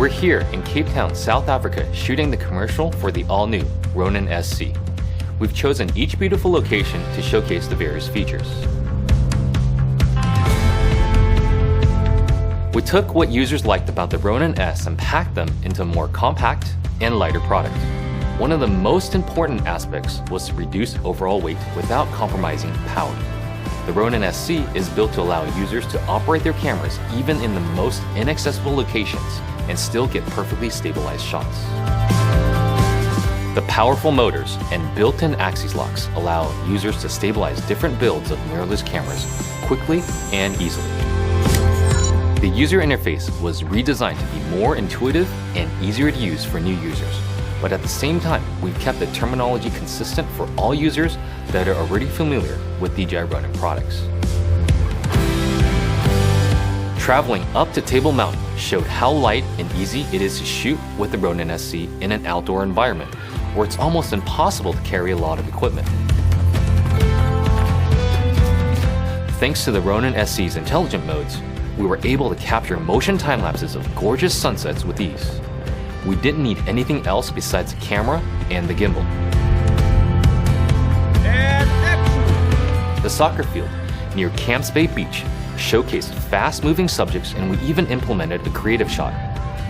We're here in Cape Town, South Africa, shooting the commercial for the all-new Ronin-SC. We've chosen each beautiful location to showcase the various features. We took what users liked about the Ronin-S and packed them into a more compact and lighter product. One of the most important aspects was to reduce overall weight without compromising power. The Ronin-SC is built to allow users to operate their cameras even in the most inaccessible locations and still get perfectly stabilized shots. The powerful motors and built-in axis locks allow users to stabilize different builds of mirrorless cameras quickly and easily. The user interface was redesigned to be more intuitive and easier to use for new users. But at the same time, we've kept the terminology consistent for all users that are already familiar with DJI Ronin products. Traveling up to Table Mountain showed how light and easy it is to shoot with the Ronin-SC in an outdoor environment where it's almost impossible to carry a lot of equipment. Thanks to the Ronin-SC's intelligent modes, we were able to capture motion time lapses of gorgeous sunsets with ease. We didn't need anything else besides the camera and the gimbal. And action! The soccer field near Camps Bay Beach showcased fast-moving subjects, and we even implemented a creative shot.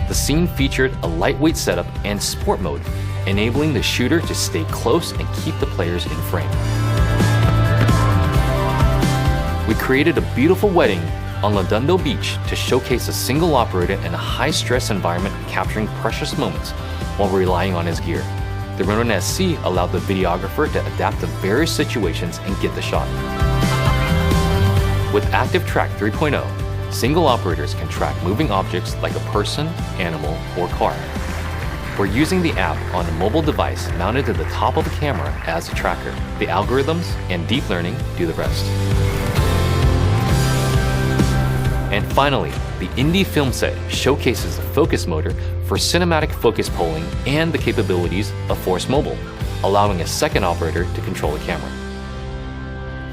The scene featured a lightweight setup and sport mode, enabling the shooter to stay close and keep the players in frame. We created a beautiful wedding on Ladundo Beach to showcase a single operator in a high-stress environment capturing precious moments while relying on his gear. The Ronin-SC allowed the videographer to adapt to various situations and get the shot. With Active Track 3.0, single operators can track moving objects like a person, animal, or car. We're using the app on a mobile device mounted to the top of the camera as a tracker. The algorithms and deep learning do the rest. And finally, the Indy film set showcases the focus motor for cinematic focus polling and the capabilities of Force Mobile, allowing a second operator to control the camera.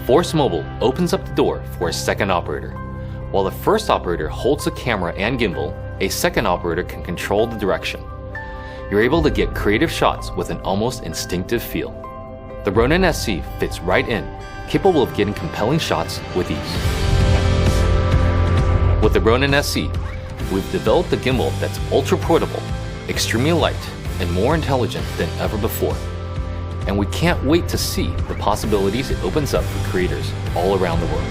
Force Mobile opens up the door for a second operator. While the first operator holds the camera and gimbal, a second operator can control the direction. You're able to get creative shots with an almost instinctive feel. The Ronin-SC fits right in, capable of getting compelling shots with ease. With the Ronin-SC, we've developed a gimbal that's ultra-portable, extremely light, and more intelligent than ever before. And we can't wait to see the possibilities it opens up for creators all around the world.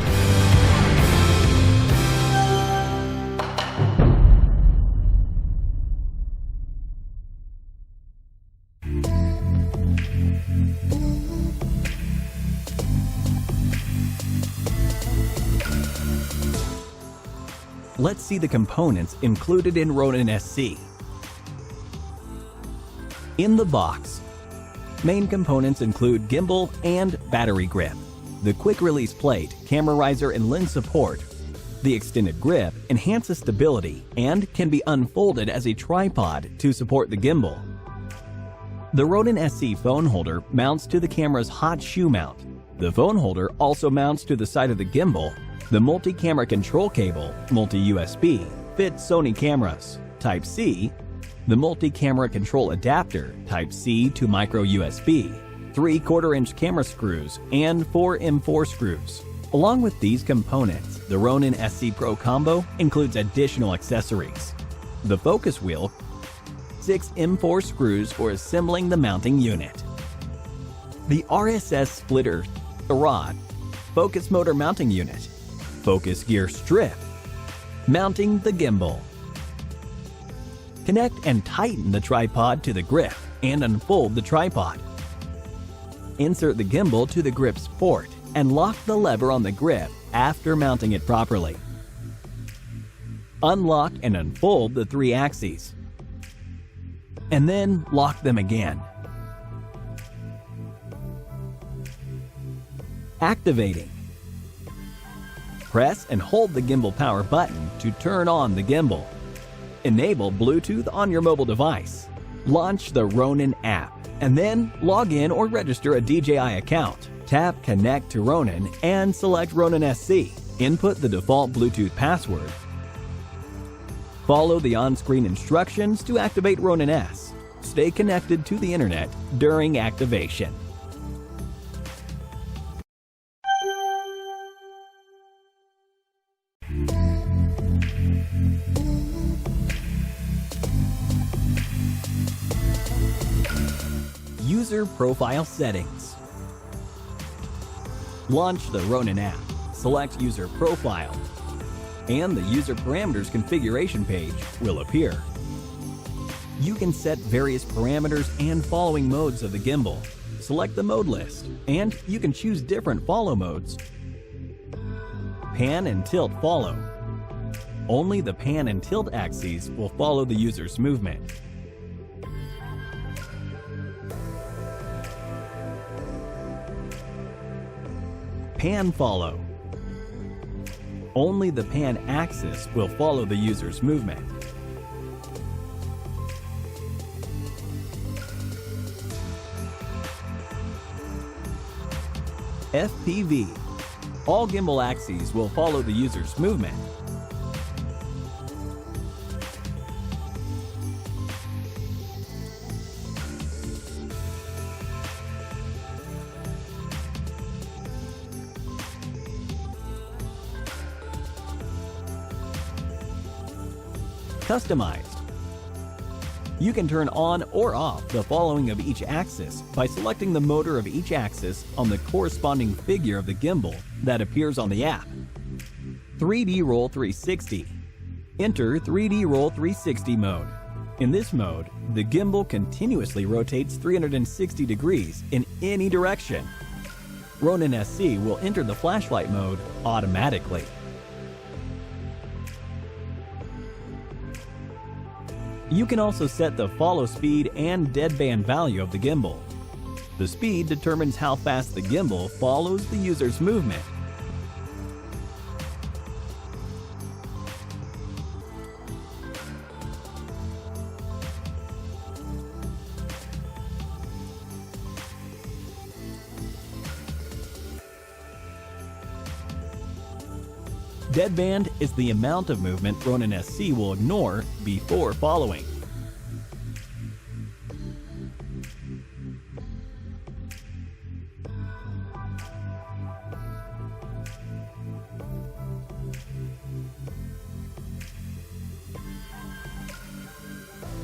Let's see the components included in Ronin-SC. In the box, main components include gimbal and battery grip, the quick-release plate, camera riser and lens support. The extended grip enhances stability and can be unfolded as a tripod to support the gimbal. The Ronin-SC phone holder mounts to the camera's hot shoe mount. The phone holder also mounts to the side of the gimbal. The multi-camera control cable, multi-USB, fits Sony cameras, Type-C, the multi-camera control adapter, Type-C to micro-USB, 3/4-inch camera screws, and 4 M4 screws. Along with these components, the Ronin-SC Pro Combo includes additional accessories. The focus wheel, 6 M4 screws for assembling the mounting unit. The RSS splitter, the rod, focus motor mounting unit, focus gear strip, mounting the gimbal. Connect and tighten the tripod to the grip and unfold the tripod. Insert the gimbal to the grip's port and lock the lever on the grip after mounting it properly. Unlock and unfold the 3 axes, and then lock them again. Activating. Press and hold the gimbal power button to turn on the gimbal. Enable Bluetooth on your mobile device. Launch the Ronin app, and then log in or register a DJI account. Tap Connect to Ronin and select Ronin-SC. Input the default Bluetooth password. Follow the on-screen instructions to activate Ronin-S. Stay connected to the internet during activation. User Profile Settings. Launch the Ronin app, select User Profile, and the User Parameters configuration page will appear. You can set various parameters and following modes of the gimbal. Select the mode list, and you can choose different follow modes. Pan and tilt follow. Only the pan and tilt axes will follow the user's movement. Pan follow. Only the pan axis will follow the user's movement. FPV. All gimbal axes will follow the user's movement. Customized. You can turn on or off the following of each axis by selecting the motor of each axis on the corresponding figure of the gimbal that appears on the app. 3D Roll 360. Enter 3D Roll 360 mode. In this mode, the gimbal continuously rotates 360 degrees in any direction. Ronin-SC will enter the flashlight mode automatically. You can also set the follow speed and deadband value of the gimbal. The speed determines how fast the gimbal follows the user's movement. Deadband is the amount of movement Ronin-SC will ignore before following.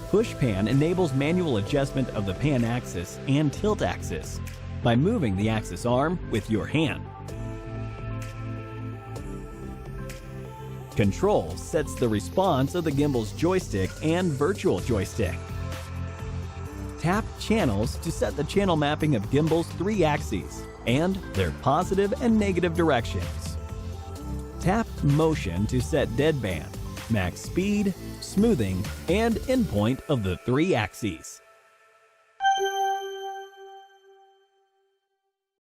Push pan enables manual adjustment of the pan axis and tilt axis by moving the axis arm with your hand. Control sets the response of the gimbal's joystick and virtual joystick. Tap Channels to set the channel mapping of gimbal's 3 axes and their positive and negative directions. Tap Motion to set deadband, max speed, smoothing, and endpoint of the 3 axes.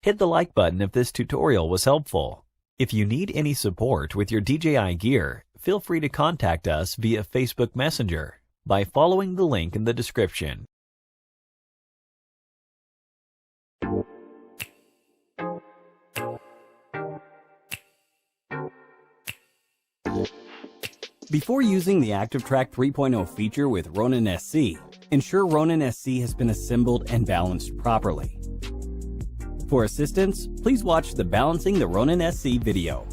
Hit the like button if this tutorial was helpful. If you need any support with your DJI gear, feel free to contact us via Facebook Messenger by following the link in the description. Before using the ActiveTrack 3.0 feature with Ronin-SC, ensure Ronin-SC has been assembled and balanced properly. For assistance, please watch the Balancing the Ronin-SC video.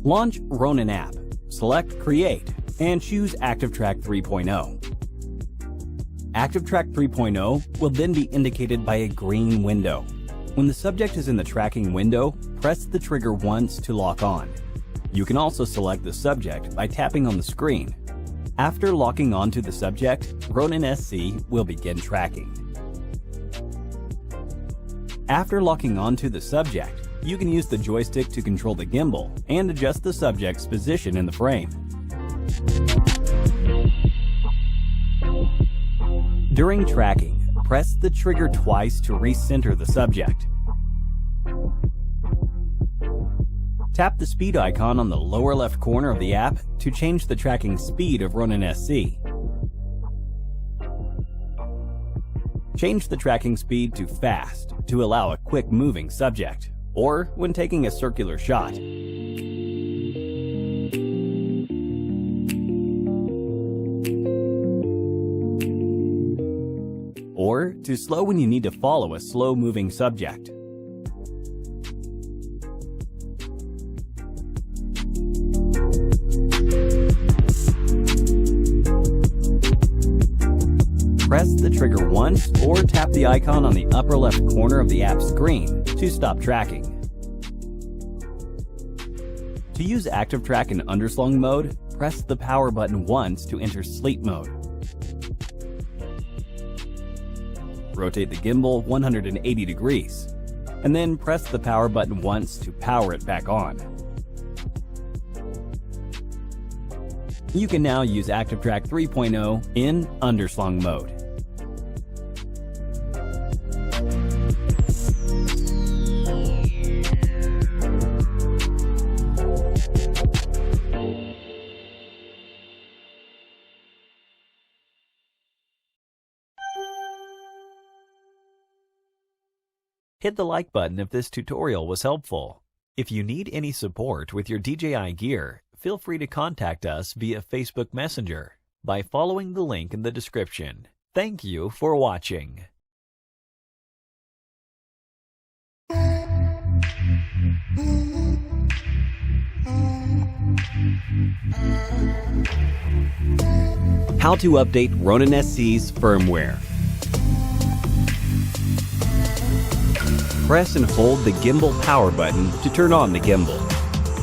Launch Ronin app, select Create, and choose ActiveTrack 3.0. ActiveTrack 3.0 will then be indicated by a green window. When the subject is in the tracking window, press the trigger once to lock on. You can also select the subject by tapping on the screen. After locking onto the subject, Ronin-SC will begin tracking. After locking onto the subject, you can use the joystick to control the gimbal and adjust the subject's position in the frame. During tracking, press the trigger twice to recenter the subject. Tap the speed icon on the lower left corner of the app to change the tracking speed of Ronin-SC. Change the tracking speed to fast to allow a quick moving subject, or when taking a circular shot. Or to slow when you need to follow a slow-moving subject. Press the trigger once or tap the icon on the upper left corner of the app screen to stop tracking. To use Active Track in underslung mode, press the power button once to enter sleep mode. Rotate the gimbal 180 degrees, and then press the power button once to power it back on. You can now use Active Track 3.0 in underslung mode. Hit the like button if this tutorial was helpful. If you need any support with your DJI gear, feel free to contact us via Facebook Messenger by following the link in the description. Thank you for watching. How to update Ronin-SC's firmware. Press and hold the gimbal power button to turn on the gimbal.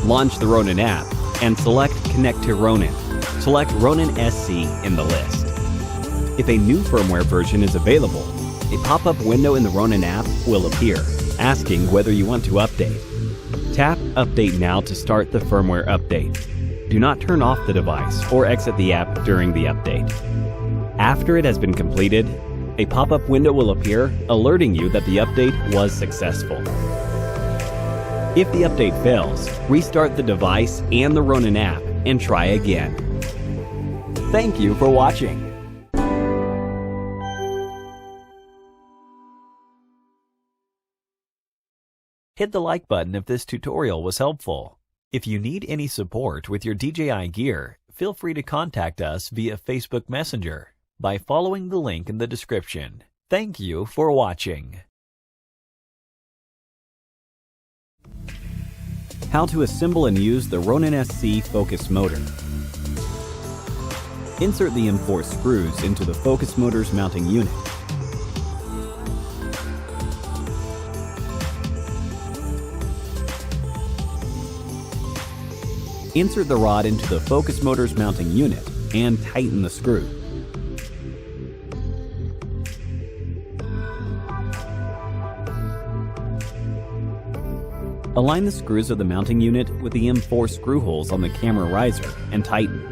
Launch the Ronin app and select Connect to Ronin. Select Ronin-SC in the list. If a new firmware version is available, a pop-up window in the Ronin app will appear, asking whether you want to update. Tap Update Now to start the firmware update. Do not turn off the device or exit the app during the update. After it has been completed, a pop-up window will appear alerting you that the update was successful. If the update fails, restart the device and the Ronin app and try again. Thank you for watching. Hit the like button if this tutorial was helpful. If you need any support with your DJI gear, feel free to contact us via Facebook Messenger by following the link in the description. Thank you for watching. How to assemble and use the Ronin-SC focus motor. Insert the M4 screws into the focus motor's mounting unit. Insert the rod into the focus motor's mounting unit and tighten the screw. Align the screws of the mounting unit with the M4 screw holes on the camera riser and tighten.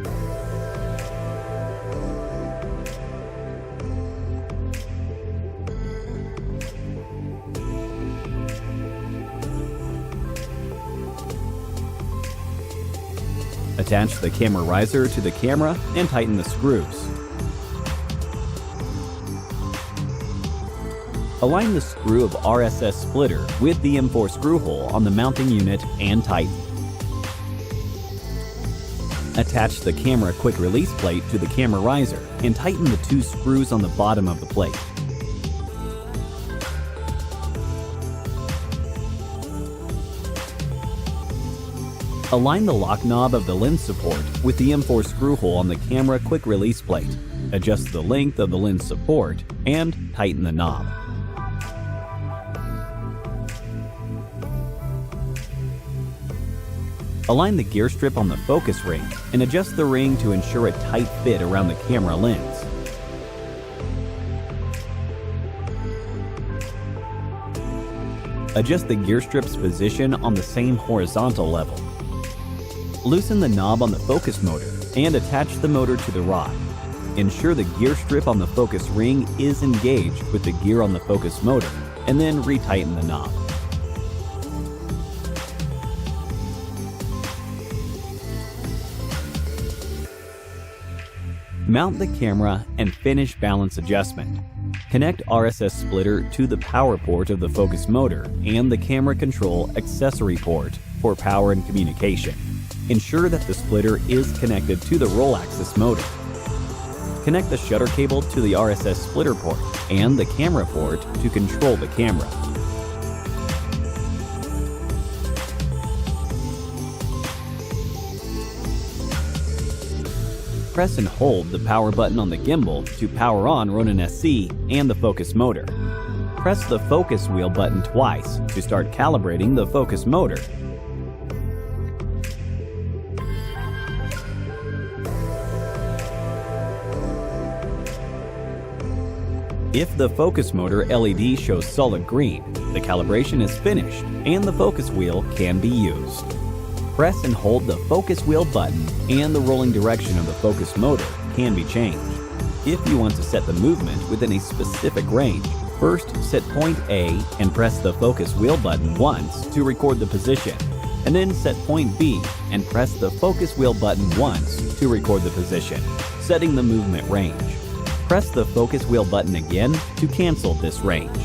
Attach the camera riser to the camera and tighten the screws. Align the screw of RSS splitter with the M4 screw hole on the mounting unit and tighten. Attach the camera quick release plate to the camera riser and tighten the two screws on the bottom of the plate. Align the lock knob of the lens support with the M4 screw hole on the camera quick release plate. Adjust the length of the lens support and tighten the knob. Align the gear strip on the focus ring and adjust the ring to ensure a tight fit around the camera lens. Adjust the gear strip's position on the same horizontal level. Loosen the knob on the focus motor and attach the motor to the rod. Ensure the gear strip on the focus ring is engaged with the gear on the focus motor, and then retighten the knob. Mount the camera and finish balance adjustment. Connect RSS splitter to the power port of the focus motor and the camera control accessory port for power and communication. Ensure that the splitter is connected to the roll axis motor. Connect the shutter cable to the RSS splitter port and the camera port to control the camera. Press and hold the power button on the gimbal to power on Ronin-SC and the focus motor. Press the focus wheel button twice to start calibrating the focus motor. If the focus motor LED shows solid green, the calibration is finished and the focus wheel can be used. Press and hold the focus wheel button and the rolling direction of the focus motor can be changed. If you want to set the movement within a specific range, first set point A and press the focus wheel button once to record the position, and then set point B and press the focus wheel button once to record the position, setting the movement range. Press the focus wheel button again to cancel this range.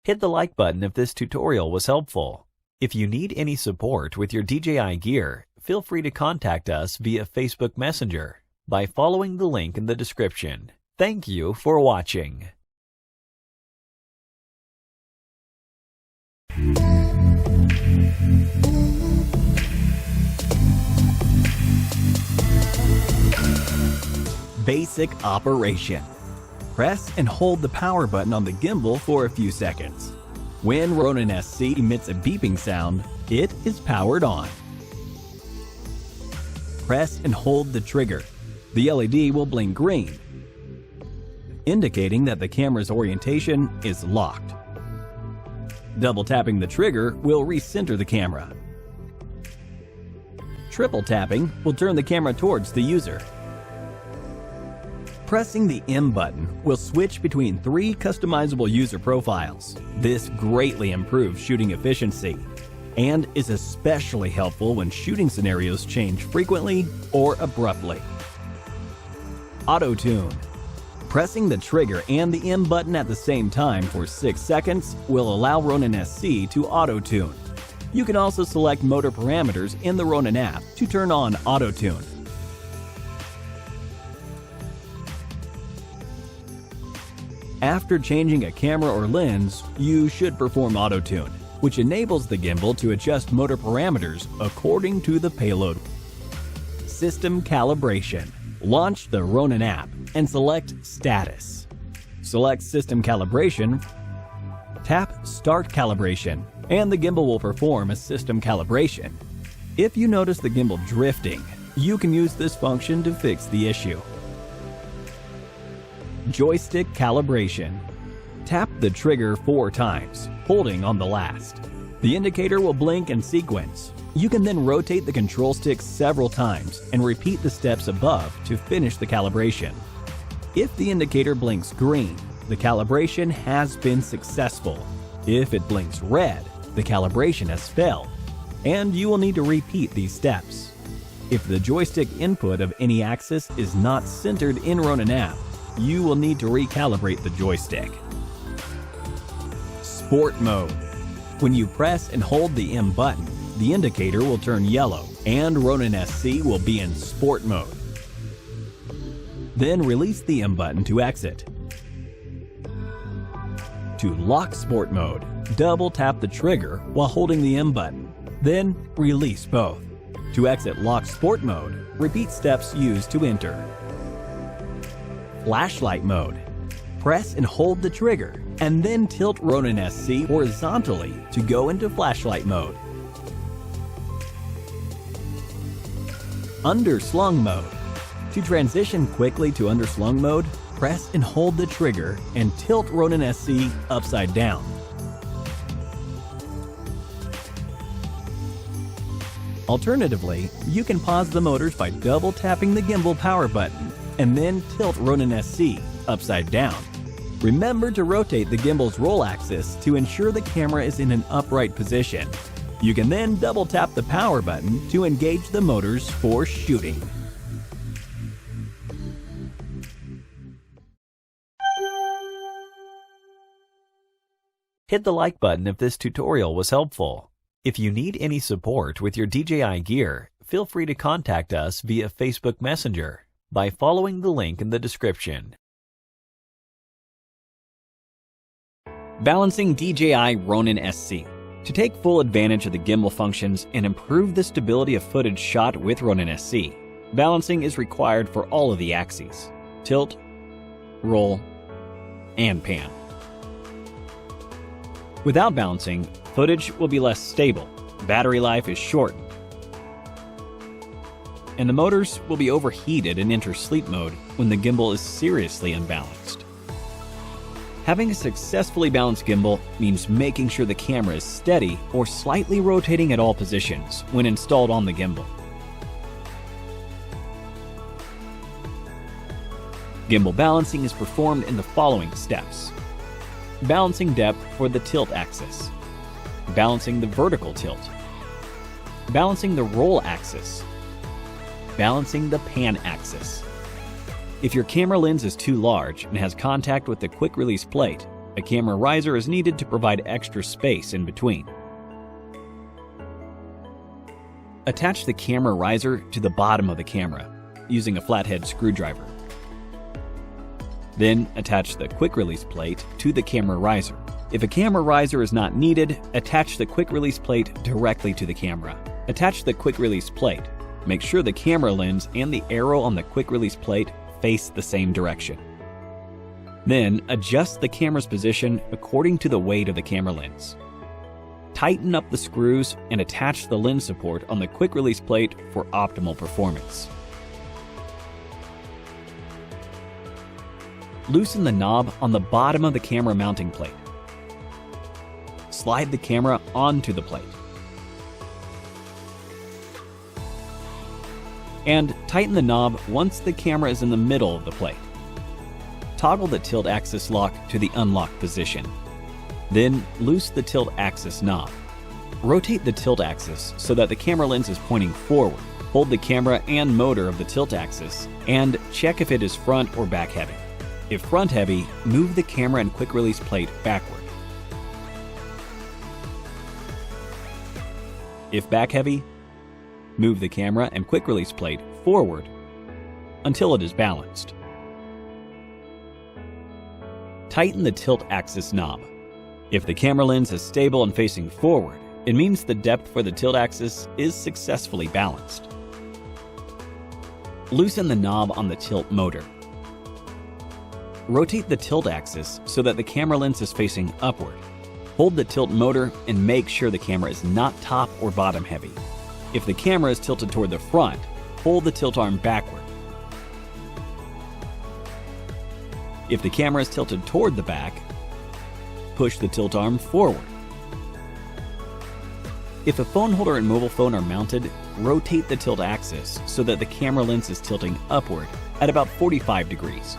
Hit the like button if this tutorial was helpful. If you need any support with your DJI gear, feel free to contact us via Facebook Messenger by following the link in the description. Thank you for watching. Basic operation. Press and hold the power button on the gimbal for a few seconds. When Ronin-SC emits a beeping sound, it is powered on. Press and hold the trigger. The LED will blink green, indicating that the camera's orientation is locked. Double tapping the trigger will recenter the camera. Triple tapping will turn the camera towards the user. Pressing the M button will switch between 3 customizable user profiles. This greatly improves shooting efficiency and is especially helpful when shooting scenarios change frequently or abruptly. Auto Tune. Pressing the trigger and the M button at the same time for 6 seconds will allow Ronin-SC to auto tune. You can also select motor parameters in the Ronin app to turn on auto tune. After changing a camera or lens, you should perform auto tune, which enables the gimbal to adjust motor parameters according to the payload. System calibration. Launch the Ronin app and select Status. Select System Calibration, tap Start Calibration, and the gimbal will perform a system calibration. If you notice the gimbal drifting, you can use this function to fix the issue. Joystick calibration. Tap the trigger 4 times, holding on the last. The indicator will blink in sequence. You can then rotate the control stick several times and repeat the steps above to finish the calibration. If the indicator blinks green, the calibration has been successful. If it blinks red, the calibration has failed, and you will need to repeat these steps. If the joystick input of any axis is not centered in Ronin app, you will need to recalibrate the joystick. Sport mode. When you press and hold the M button, the indicator will turn yellow and Ronin-SC will be in sport mode. Then release the M button to exit. To lock sport mode, double tap the trigger while holding the M button, then release both. To exit lock sport mode, repeat steps used to enter. Flashlight mode. Press and hold the trigger, and then tilt Ronin-SC horizontally to go into flashlight mode. Underslung mode. To transition quickly to underslung mode, press and hold the trigger and tilt Ronin-SC upside down. Alternatively, you can pause the motors by double tapping the gimbal power button and then tilt Ronin-SC upside down. Remember to rotate the gimbal's roll axis to ensure the camera is in an upright position. You can then double tap the power button to engage the motors for shooting. Hit the like button if this tutorial was helpful. If you need any support with your DJI gear, feel free to contact us via Facebook Messenger by following the link in the description. Balancing DJI Ronin-SC. To take full advantage of the gimbal functions and improve the stability of footage shot with Ronin-SC, balancing is required for all of the axes: tilt, roll, and pan. Without balancing, footage will be less stable, battery life is shortened, and the motors will be overheated and enter sleep mode when the gimbal is seriously unbalanced. Having a successfully balanced gimbal means making sure the camera is steady or slightly rotating at all positions when installed on the gimbal. Gimbal balancing is performed in the following steps: balancing depth for the tilt axis, balancing the vertical tilt, balancing the roll axis, balancing the pan axis. If your camera lens is too large and has contact with the quick release plate, a camera riser is needed to provide extra space in between. Attach the camera riser to the bottom of the camera using a flathead screwdriver. Then attach the quick release plate to the camera riser. If a camera riser is not needed, attach the quick release plate directly to the camera. Attach the quick release plate. Make sure the camera lens and the arrow on the quick release plate face the same direction. Then adjust the camera's position according to the weight of the camera lens. Tighten up the screws and attach the lens support on the quick release plate for optimal performance. Loosen the knob on the bottom of the camera mounting plate. Slide the camera onto the plate. And tighten the knob once the camera is in the middle of the plate. Toggle the tilt axis lock to the unlock position. Then loose the tilt axis knob. Rotate the tilt axis so that the camera lens is pointing forward. Hold the camera and motor of the tilt axis and check if it is front or back heavy. If front heavy, move the camera and quick release plate backward. If back heavy, move the camera and quick release plate forward until it is balanced. Tighten the tilt axis knob. If the camera lens is stable and facing forward, it means the depth for the tilt axis is successfully balanced. Loosen the knob on the tilt motor. Rotate the tilt axis so that the camera lens is facing upward. Hold the tilt motor and make sure the camera is not top or bottom heavy. If the camera is tilted toward the front, pull the tilt arm backward. If the camera is tilted toward the back, push the tilt arm forward. If a phone holder and mobile phone are mounted, rotate the tilt axis so that the camera lens is tilting upward at about 45 degrees.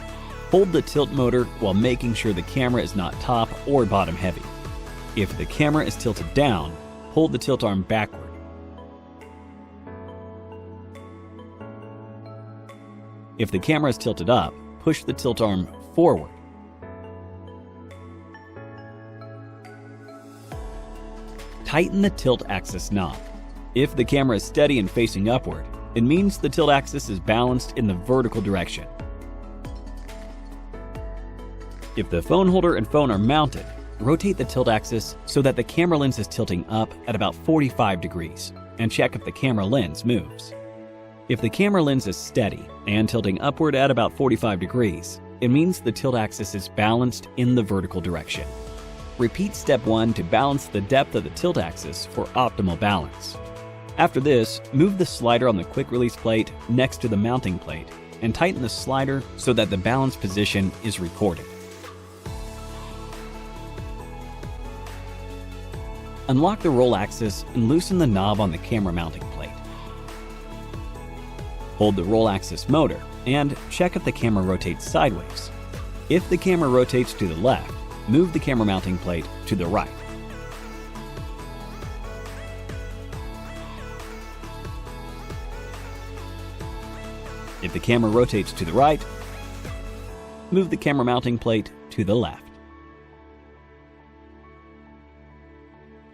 Hold the tilt motor while making sure the camera is not top or bottom heavy. If the camera is tilted down, hold the tilt arm backward. If the camera is tilted up, push the tilt arm forward. Tighten the tilt axis knob. If the camera is steady and facing upward, it means the tilt axis is balanced in the vertical direction. If the phone holder and phone are mounted, rotate the tilt axis so that the camera lens is tilting up at about 45 degrees, and check if the camera lens moves. If the camera lens is steady and tilting upward at about 45 degrees, it means the tilt axis is balanced in the vertical direction. Repeat step 1 to balance the depth of the tilt axis for optimal balance. After this, move the slider on the quick release plate next to the mounting plate and tighten the slider so that the balance position is recorded. Unlock the roll axis and loosen the knob on the camera mounting plate. Hold the roll axis motor and check if the camera rotates sideways. If the camera rotates to the left, move the camera mounting plate to the right. the camera rotates to the right, move the camera mounting plate to the left.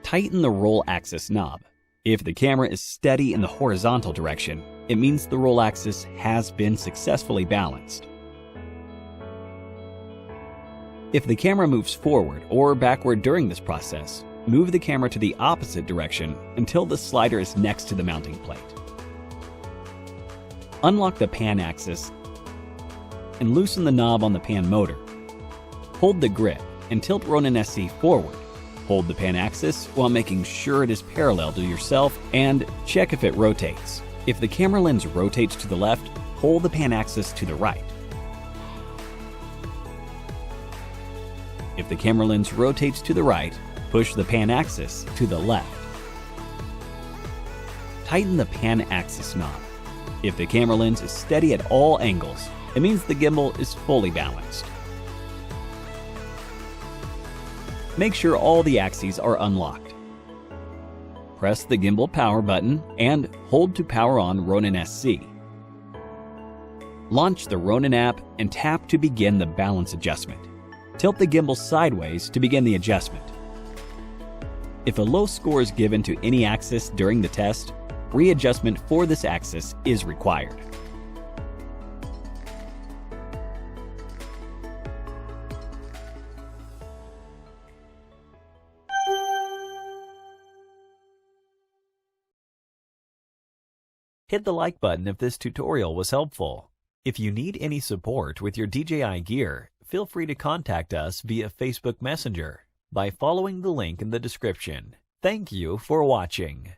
Tighten the roll axis knob. If the camera is steady in the horizontal direction, it means the roll axis has been successfully balanced. If the camera moves forward or backward during this process, move the camera to the opposite direction until the slider is next to the mounting plate. Unlock the pan axis and loosen the knob on the pan motor. Hold the grip and tilt Ronin-SC forward. Hold the pan axis while making sure it is parallel to yourself and check if it rotates. If the camera lens rotates to the left, hold the pan axis to the right. If the camera lens rotates to the right, push the pan axis to the left. Tighten the pan axis knob. If the camera lens is steady at all angles, it means the gimbal is fully balanced. Make sure all the axes are unlocked. Press the gimbal power button and hold to power on Ronin-SC. Launch the Ronin app and tap to begin the balance adjustment. Tilt the gimbal sideways to begin the adjustment. If a low score is given to any axis during the test, readjustment for this axis is required. Hit the like button if this tutorial was helpful. If you need any support with your DJI gear, feel free to contact us via Facebook Messenger by following the link in the description. Thank you for watching.